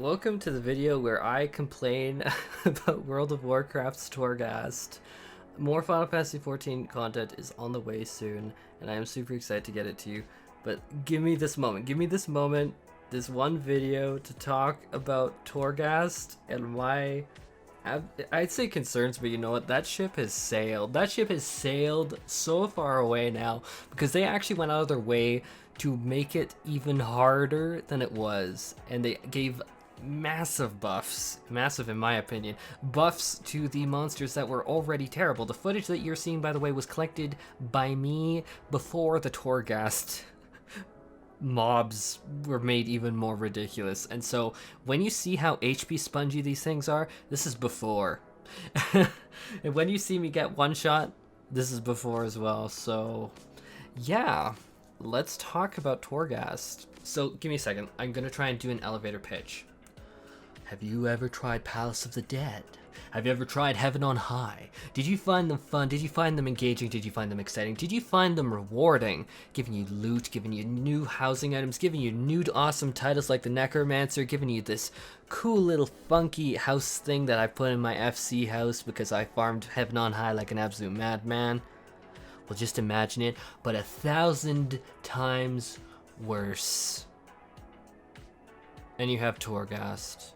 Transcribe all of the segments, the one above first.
Welcome to the video where I complain about World of Warcraft's Torghast. More Final Fantasy XIV content is on the way soon, and I am super excited to get it to you. But give me this moment. Give me this moment, this one video to talk about Torghast and my, I'd say concerns, but you know what? That ship has sailed. That ship has sailed so far away now because they actually went out of their way to make it even harder than it was, and they gave massive buffs, massive in my opinion, buffs to the monsters that were already terrible. The footage that you're seeing, by the way, was collected by me before the Torghast mobs were made even more ridiculous. And so when you see how HP spongy these things are, this is before. And when you see me get one shot, this is before as well. So yeah, let's talk about Torghast. So give me a second. I'm gonna try and do an elevator pitch. Have you ever tried Palace of the Dead? Have you ever tried Heaven on High? Did you find them fun? Did you find them engaging? Did you find them exciting? Did you find them rewarding? Giving you loot, giving you new housing items, giving you new awesome titles like the Necromancer, giving you this cool little funky house thing that I put in my FC house because I farmed Heaven on High like an absolute madman? Well, just imagine it, but 1,000 times worse. And you have Torghast.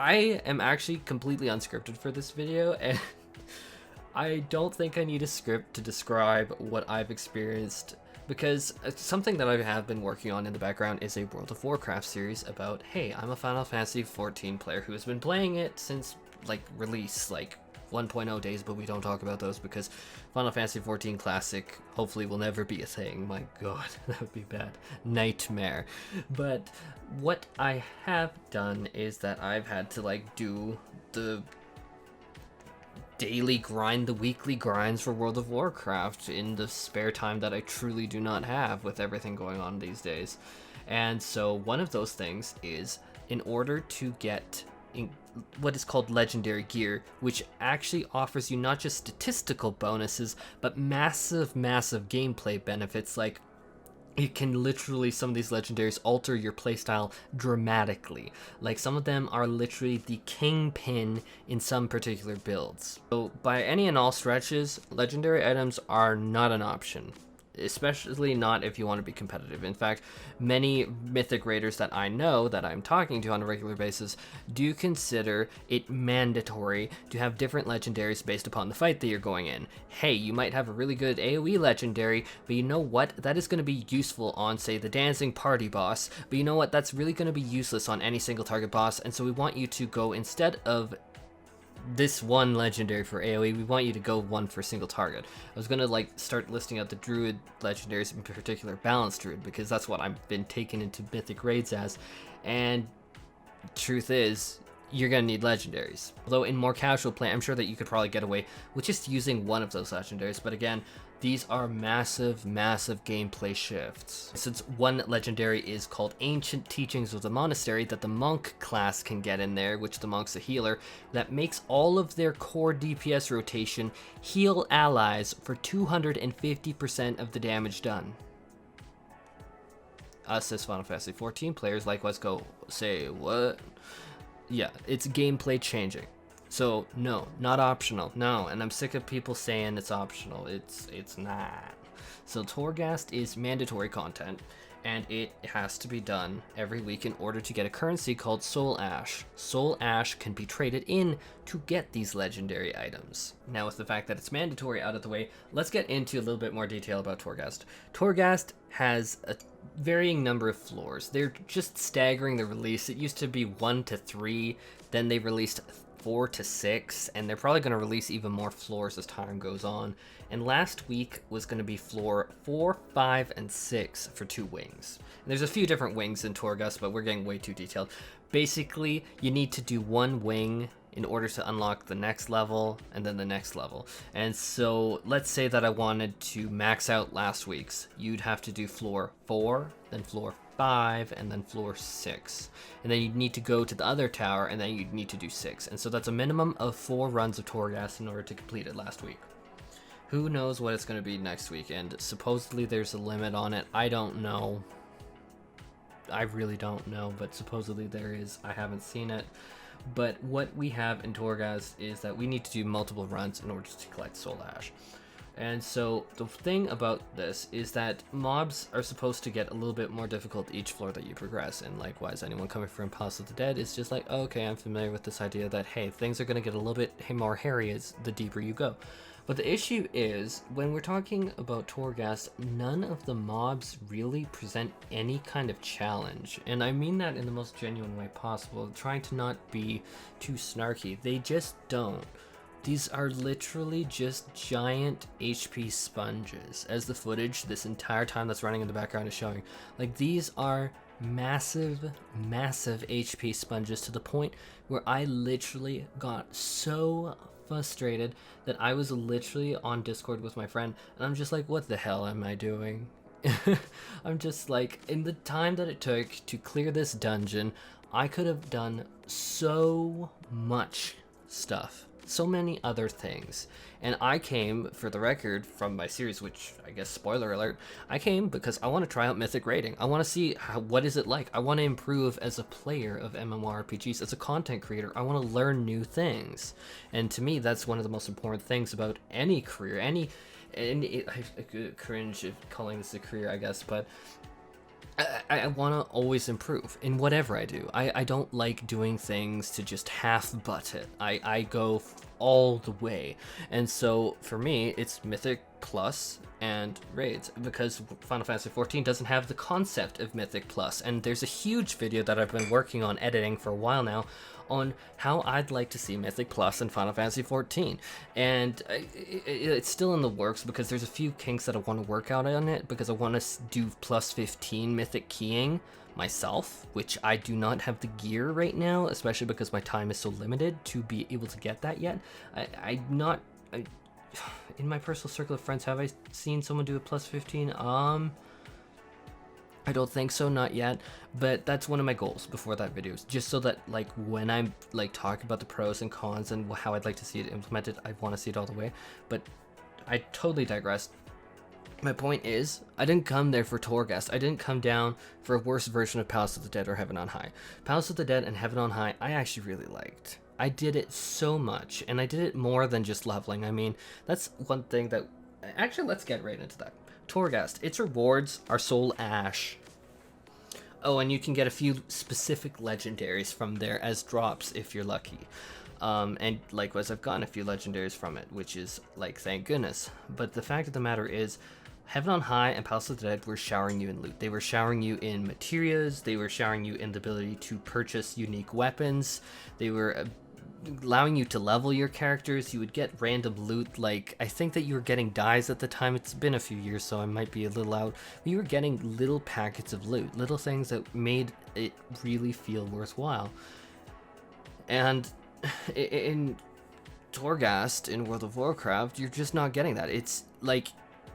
I am actually completely unscripted for this video, and I don't think I need a script to describe what I've experienced, because something that I have been working on in the background is a World of Warcraft series about, hey, I'm a Final Fantasy XIV player who has been playing it since, like, release, like, 1.0 days, but we don't talk about those because Final Fantasy XIV Classic hopefully will never be a thing. My god, that would be bad. Nightmare. But what I have done is that I've had to, like, do the daily grind, the weekly grinds for World of Warcraft in the spare time that I truly do not have with everything going on these days. And so one of those things is, in order to get what is called legendary gear, which actually offers you not just statistical bonuses, but massive gameplay benefits. Like, it can literally, some of these legendaries alter your playstyle dramatically. Like, some of them are literally the kingpin in some particular builds. So by any and all stretches, legendary items are not an option, especially not if you want to be competitive. In fact, many mythic raiders that I know, that I'm talking to on a regular basis, do consider it mandatory to have different legendaries based upon the fight that you're going in. Hey, you might have a really good AoE legendary, but you know what? That is going to be useful on, say, the dancing party boss, but you know what? That's really going to be useless on any single target boss, and so we want you to go, instead of this one legendary for AoE, we want you to go one for single target. I was gonna, like, start listing out the druid legendaries, in particular balanced druid, because that's what I've been taken into mythic raids as, and truth is, you're gonna need legendaries. Although in more casual play, I'm sure that you could probably get away with just using one of those legendaries, but again, these are massive gameplay shifts. Since one legendary is called Ancient Teachings of the Monastery that the monk class can get in there, which the monk's a healer, that makes all of their core DPS rotation heal allies for 250% of the damage done. Us as Final Fantasy XIV players likewise go, say, what? Yeah, it's gameplay changing. So no, not optional. No, and I'm sick of people saying it's optional. It's not. So Torghast is mandatory content, and it has to be done every week in order to get a currency called Soul Ash. Soul Ash can be traded in to get these legendary items. Now, with the fact that it's mandatory out of the way, let's get into a little bit more detail about Torghast. Torghast has a varying number of floors. They're just staggering the release. It used to be 1 to 3, then they released 4 to 6, and they're probably going to release even more floors as time goes on. And last week was going to be floor 4, 5, and 6 for 2 wings. And there's a few different wings in Torghast, but we're getting way too detailed. Basically, you need to do 1 wing in order to unlock the next level and then the next level. And so let's say that I wanted to max out last week's. You'd have to do floor 4, then floor 5, and then floor 6. And then you'd need to go to the other tower, and then you'd need to do 6. And so that's a minimum of 4 runs of Torghast in order to complete it last week. Who knows what it's going to be next week, and supposedly there's a limit on it. I don't know. I really don't know, but supposedly there is. I haven't seen it. But what we have in Torghast is that we need to do multiple runs in order to collect soul ash. And so the thing about this is that mobs are supposed to get a little bit more difficult each floor that you progress, and likewise anyone coming from Palace of the Dead is just like, oh, okay, I'm familiar with this idea that, hey, things are going to get a little bit more hairy as the deeper you go. But the issue is, when we're talking about Torghast, none of the mobs really present any kind of challenge. And I mean that in the most genuine way possible, trying to not be too snarky. They just don't. These are literally just giant HP sponges, as the footage this entire time that's running in the background is showing. Like, these are massive HP sponges, to the point where I literally got so frustrated that I was literally on Discord with my friend, and I'm just like, what the hell am I doing? I'm just like, in the time that it took to clear this dungeon, I could have done so much stuff, so many other things. And I came, for the record, from my series, which I guess, spoiler alert, I came because I want to try out mythic raiding. I want to see what is it like. I want to improve as a player of MMORPGs, as a content creator. I want to learn new things. And to me, that's one of the most important things about any career. I cringe of calling this a career, I guess, but I want to always improve in whatever I do. I don't like doing things to just half-butt it. I go all the way. And so for me, it's Mythic Plus and raids, because Final Fantasy XIV doesn't have the concept of Mythic Plus. And there's a huge video that I've been working on editing for a while now on how I'd like to see Mythic Plus in Final Fantasy XIV. And it's still in the works, because there's a few kinks that I want to work out on it, because I want to do plus 15 Mythic keying myself, which I do not have the gear right now, especially because my time is so limited to be able to get that yet. In my personal circle of friends, have I seen someone do a plus 15? I don't think so, not yet, but that's one of my goals before that video, just so that, like, when I'm like talking about the pros and cons and how I'd like to see it implemented, I want to see it all the way. But I totally digressed. My point is, I didn't come there for Torghast. I didn't come down for a worse version of Palace of the Dead or Heaven on High. Palace of the Dead and Heaven on High, I actually really liked. I did it so much, and I did it more than just leveling. I mean, that's one thing that... Actually, let's get right into that. Torghast, its rewards are soul ash. Oh, and you can get a few specific legendaries from there as drops if you're lucky. And likewise, I've gotten a few legendaries from it, which is, like, thank goodness. But the fact of the matter is, Heaven on High and Palace of the Dead were showering you in loot. They were showering you in materials. They were showering you in the ability to purchase unique weapons. They were allowing you to level your characters. You would get random loot, like, I think that you were getting dyes at the time. It's been a few years, so I might be a little out. But you were getting little packets of loot, little things that made it really feel worthwhile. And in Torghast, in World of Warcraft, you're just not getting that. It's like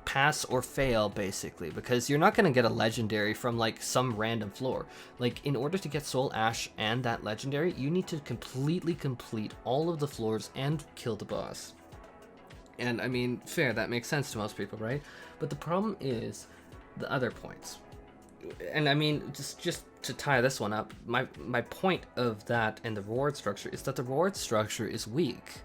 pass or fail, basically, because you're not going to get a legendary from like some random floor. Like, in order to get soul ash and that legendary, you need to completely complete all of the floors and kill the boss. And I mean, fair, that makes sense to most people, right? But the problem is the other points. And I mean, just to tie this one up, my point of that and the reward structure is that the reward structure is weak.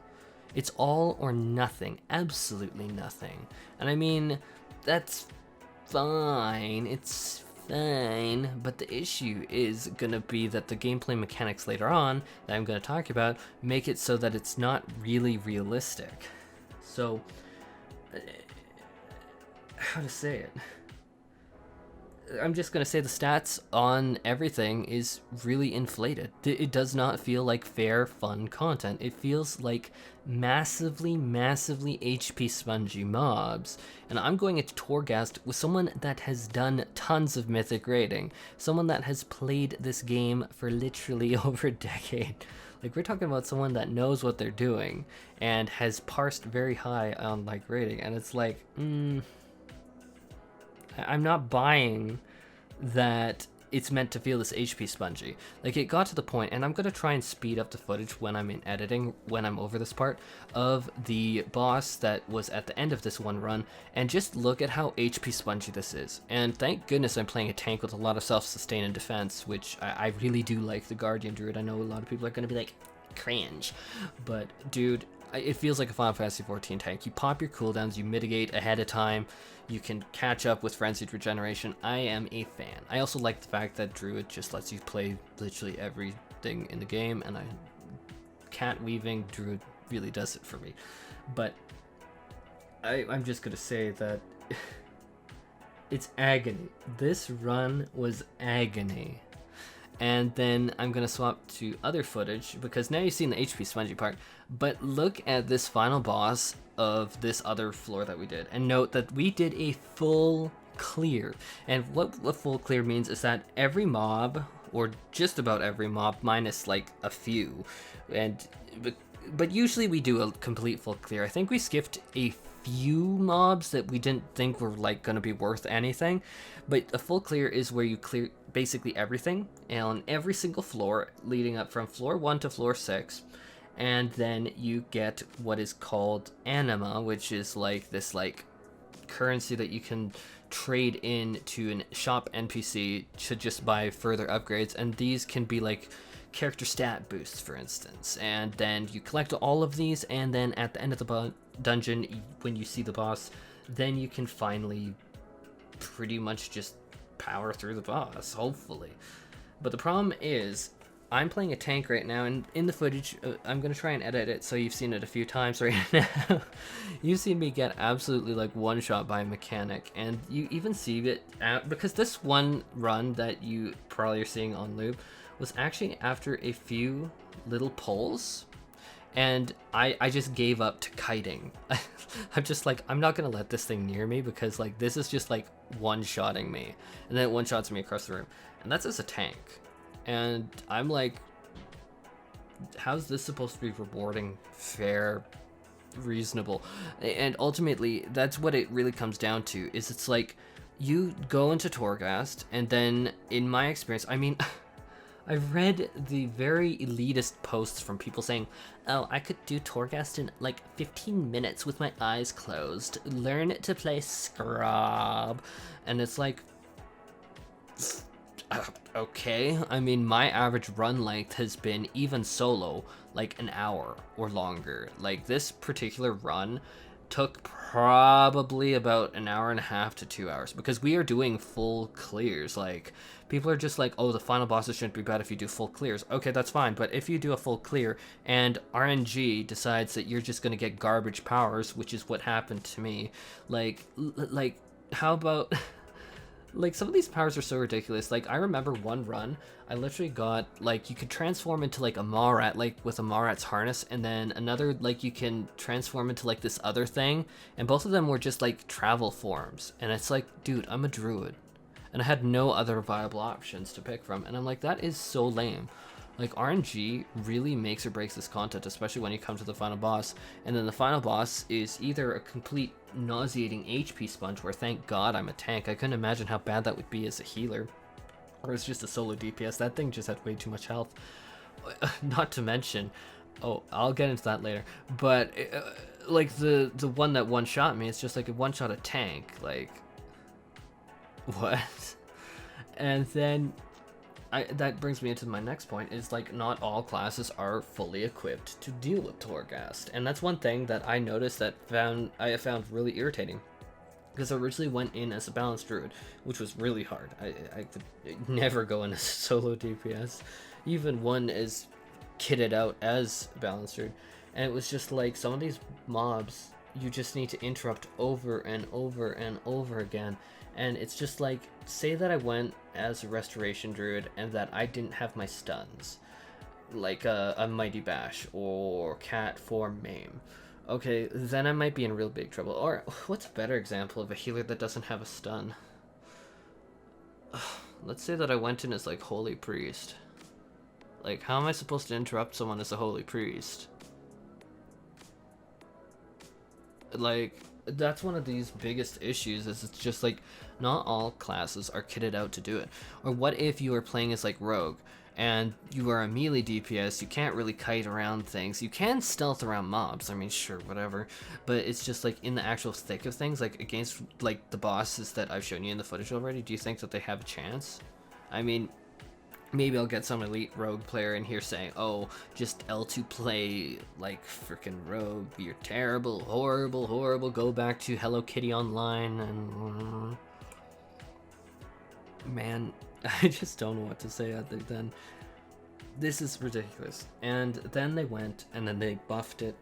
It's all or nothing, absolutely nothing. And I mean, that's fine, it's fine, but the issue is gonna be that the gameplay mechanics later on that I'm gonna talk about make it so that it's not really realistic. So, how to say it? I'm just going to say the stats on everything is really inflated. It does not feel like fair, fun content. It feels like massively HP spongy mobs. And I'm going into Torghast with someone that has done tons of mythic raiding. Someone that has played this game for literally over a decade. Like, we're talking about someone that knows what they're doing and has parsed very high on, like, raiding. And it's like, I'm not buying that it's meant to feel this HP spongy. Like, it got to the point, and I'm gonna try and speed up the footage when I'm in editing, when I'm over this part, of the boss that was at the end of this one run, and just look at how HP spongy this is. And thank goodness I'm playing a tank with a lot of self-sustain and defense, which I really do like the Guardian Druid. I know a lot of people are gonna be like, cringe. But, dude, it feels like a Final Fantasy XIV tank. You pop your cooldowns, you mitigate ahead of time, you can catch up with Frenzied Regeneration. I am a fan. I also like the fact that Druid just lets you play literally everything in the game, and cat weaving Druid really does it for me. But I'm just gonna say that it's agony. This run was agony. And then I'm going to swap to other footage, because now you've seen the HP spongy part, but look at this final boss of this other floor that we did. And note that we did a full clear. And what full clear means is that every mob, or just about every mob, minus like a few, but usually we do a complete full clear. I think we skipped a few mobs that we didn't think were like going to be worth anything, but a full clear is where you clear basically everything and on every single floor leading up from floor 1 to floor 6, and then you get what is called anima, which is like this like currency that you can trade in to an shop NPC to just buy further upgrades, and these can be like character stat boosts, for instance. And then you collect all of these, and then at the end of the dungeon, when you see the boss, then you can finally pretty much just power through the boss, hopefully. But the problem is, I'm playing a tank right now, and in the footage, I'm going to try and edit it so you've seen it a few times right now. You've seen me get absolutely like one shot by a mechanic, and you even see it because this one run that you probably are seeing on loop was actually after a few little pulls, and I just gave up to kiting. I'm just like, I'm not gonna let this thing near me, because like this is just like one-shotting me, and then it one-shots me across the room, and that's as a tank. And I'm like, how's this supposed to be rewarding, fair, reasonable? And ultimately, that's what it really comes down to, is it's like, you go into Torghast, and then, in my experience, I mean, I've read the very elitist posts from people saying, oh, I could do Torghast in like 15 minutes with my eyes closed, learn to play Scrub, and it's like, okay. I mean, my average run length has been, even solo, like an hour or longer. Like, this particular run took probably about an hour and a half to 2 hours, because we are doing full clears. Like, people are just like, oh, the final bosses shouldn't be bad if you do full clears. Okay, that's fine, but if you do a full clear and RNG decides that you're just gonna get garbage powers, which is what happened to me, like how about like, some of these powers are so ridiculous. Like, I remember one run, I literally got, like, you could transform into, like, a Marat, like, with a Marat's harness, and then another, like, you can transform into, like, this other thing, and both of them were just, like, travel forms, and it's like, dude, I'm a druid, and I had no other viable options to pick from, and I'm like, that is so lame. Like, RNG really makes or breaks this content, especially when you come to the final boss, and then the final boss is either a complete nauseating HP sponge, where thank god I'm a tank. I couldn't imagine how bad that would be as a healer, or as just a solo DPS. That thing just had way too much health. Not to mention, oh, I'll get into that later, but like the one that one-shot me, it's just like a one-shot a tank, like, what? And then that brings me into my next point, is like, not all classes are fully equipped to deal with Torghast, and that's one thing that I noticed that I found really irritating, because I originally went in as a balanced druid, which was really hard. I could never go in as a solo DPS, even one as kitted out as balanced druid, and it was just like, some of these mobs you just need to interrupt over and over and over again. And it's just like, say that I went as a restoration druid and that I didn't have my stuns, like a mighty bash or cat for maim. Okay, then I might be in real big trouble. Or what's a better example of a healer that doesn't have a stun? Let's say that I went in as like holy priest. Like, how am I supposed to interrupt someone as a holy priest? Like, that's one of these biggest issues, is it's just like not all classes are kitted out to do it. Or what if you are playing as like rogue and you are a melee DPS, you can't really kite around things. You can stealth around mobs, I mean, sure, whatever, but it's just like in the actual thick of things, like against like the bosses that I've shown you in the footage already, do you think that they have a chance? I mean, maybe I'll get some elite rogue player in here saying, oh, just L2 play like freaking rogue, you're terrible, horrible, horrible, go back to Hello Kitty Online, and man, I just don't know what to say other than this is ridiculous. And then they went and then they buffed it,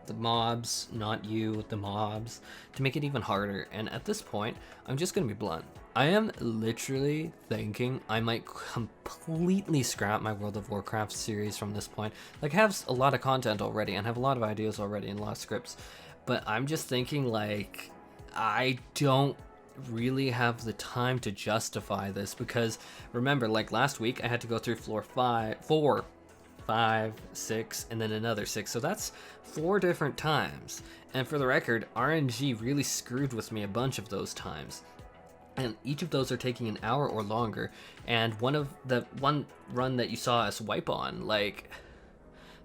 the mobs, not you, the mobs, to make it even harder. And at this point, I'm just gonna be blunt, I am literally thinking I might completely scrap my World of Warcraft series from this point. Like, I have a lot of content already and have a lot of ideas already and a lot of scripts, but I'm just thinking, like, I don't really have the time to justify this, because remember, like last week I had to go through floor 4, 5, 6, and then another 6, so that's 4 different times. And for the record, RNG really screwed with me a bunch of those times, and each of those are taking an hour or longer. And one run that you saw us wipe on, like,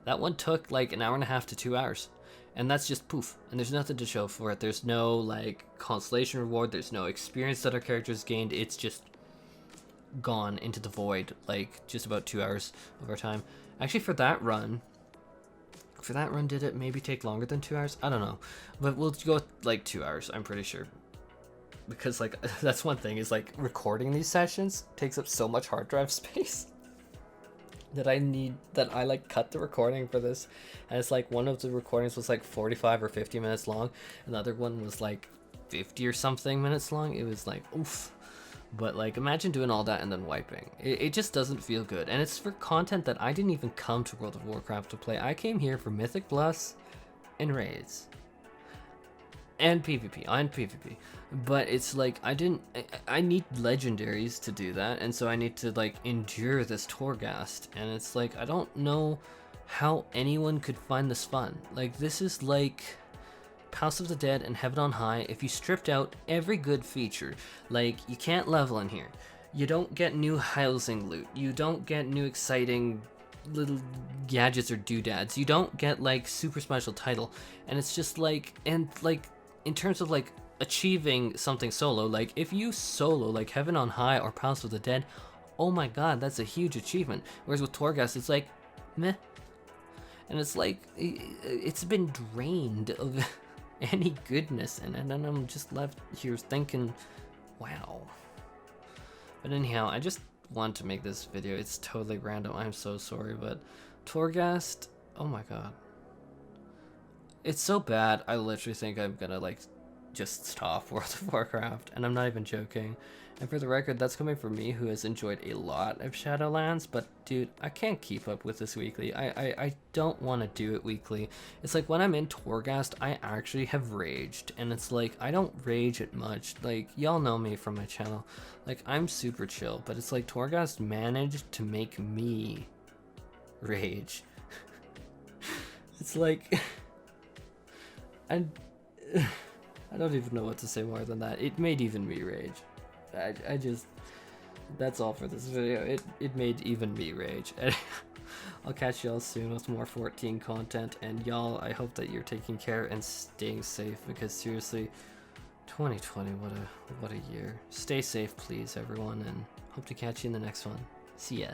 that one took like an hour and a half to 2 hours, and that's just poof, and there's nothing to show for it. There's no like constellation reward, there's no experience that our characters gained. It's just gone into the void, like just about 2 hours of our time. Actually, for that run, did it maybe take longer than 2 hours? I don't know, but we'll go with like 2 hours, I'm pretty sure, because like that's one thing, is like recording these sessions takes up so much hard drive space that I like cut the recording for this, and it's like one of the recordings was like 45 or 50 minutes long, and the other one was like 50 or something minutes long. It was like, oof. But like, imagine doing all that and then wiping. It just doesn't feel good, and it's for content that I didn't even come to World of Warcraft to play. I came here for Mythic Plus and raids and PvP, but it's like I need legendaries to do that, and so I need to like endure this Torghast, and it's like I don't know how anyone could find this fun. Like, this is like House of the Dead and Heaven on High if you stripped out every good feature. Like, you can't level in here, you don't get new housing loot, you don't get new exciting little gadgets or doodads, you don't get like super special title, and it's just like, and like in terms of like achieving something solo, like if you solo like Heaven on High or House of the Dead, oh my god, that's a huge achievement. Whereas with Torghast, it's like meh, and it's like it's been drained of any goodness, and then I'm just left here thinking, wow. But anyhow, I just want to make this video. It's totally random, I'm so sorry, but Torghast, oh my god, it's so bad, I literally think I'm gonna like just stop World of Warcraft, and I'm not even joking. And for the record, that's coming from me, who has enjoyed a lot of Shadowlands, but dude, I can't keep up with this weekly. I don't want to do it weekly. It's like when I'm in Torghast, I actually have raged, and it's like, I don't rage it much. Like, y'all know me from my channel. Like, I'm super chill, but it's like Torghast managed to make me rage. It's like, I don't even know what to say more than that. It made even me rage. I just, that's all for this video. It made even me rage. I'll catch y'all soon with more 14 content, and y'all, I hope that you're taking care and staying safe, because seriously, 2020, what a year. Stay safe, please, everyone, and hope to catch you in the next one. See ya.